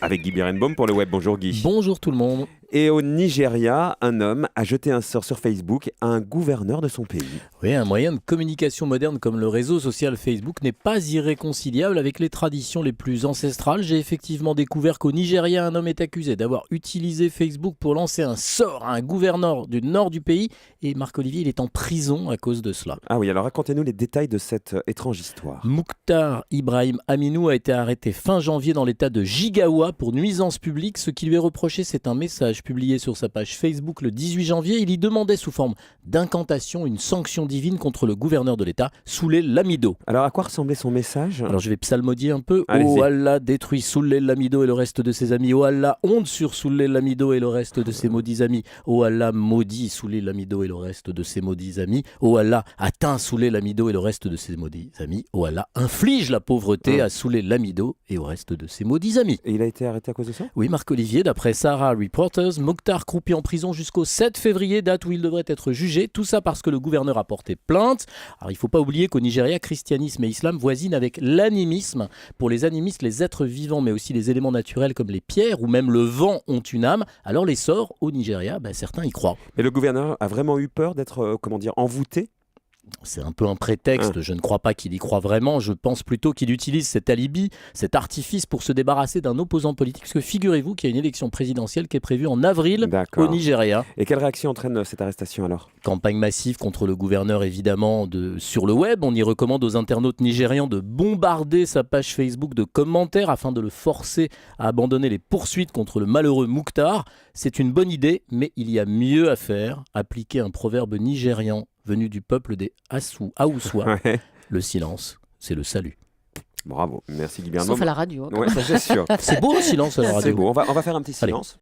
Avec Guy Birenbaum pour le web. Bonjour Guy. Bonjour tout le monde. Et au Nigeria, un homme a jeté un sort sur Facebook à un gouverneur de son pays. Oui, un moyen de communication moderne comme le réseau social Facebook n'est pas irréconciliable avec les traditions les plus ancestrales. J'ai effectivement découvert qu'au Nigeria, un homme est accusé d'avoir utilisé Facebook pour lancer un sort à un gouverneur du nord du pays. Et Marc-Olivier, il est en prison à cause de cela. Ah oui, alors racontez-nous les détails de cette étrange histoire. Mouktar Ibrahim Aminou a été arrêté fin janvier dans l'état de Jigawa pour nuisance publique. Ce qui lui est reproché, c'est un message publié sur sa page Facebook le 18 janvier. Il y demandait sous forme d'incantation une sanction divine contre le gouverneur de l'État, Souley Lamido. Alors à quoi ressemblait son message ? Alors je vais psalmodier un peu. Allez-y. Oh Allah, détruis Souley Lamido et le reste de ses amis. Oh Allah, honte sur Souley Lamido et le reste de ses maudits amis. Oh Allah, maudit Souley Lamido et le reste de ses maudits amis. Oh Allah, atteins Souley Lamido et le reste de ses maudits amis. Oh Allah, inflige la pauvreté à Souley Lamido et au reste de ses maudits amis. Et il a été arrêté à cause de ça ? Oui, Marc-Olivier, d'après Sahara Reporters, Mokhtar croupit en prison jusqu'au 7 février, date où il devrait être jugé. Tout ça parce que le gouverneur a porté plainte. Alors il ne faut pas oublier qu'au Nigeria, christianisme et islam voisinent avec l'animisme. Pour les animistes, les êtres vivants, mais aussi les éléments naturels comme les pierres ou même le vent ont une âme. Alors les sorts au Nigeria, certains y croient. Mais le gouverneur a vraiment eu peur d'être, envoûté ? C'est un peu un prétexte, je ne crois pas qu'il y croit vraiment, je pense plutôt qu'il utilise cet alibi, cet artifice pour se débarrasser d'un opposant politique, parce que figurez-vous qu'il y a une élection présidentielle qui est prévue en avril au Nigeria. Et quelle réaction entraîne cette arrestation alors ? Campagne massive contre le gouverneur évidemment sur le web, on y recommande aux internautes nigérians de bombarder sa page Facebook de commentaires afin de le forcer à abandonner les poursuites contre le malheureux Mouktar. C'est une bonne idée, mais il y a mieux à faire, appliquer un proverbe nigérian venu du peuple des Aoussois. Ouais. Le silence, c'est le salut. Bravo, merci Guy Birenbaum. Sauf à la radio. Ouais, ça, c'est sûr. C'est beau le silence à la radio. C'est beau, on va faire un petit silence.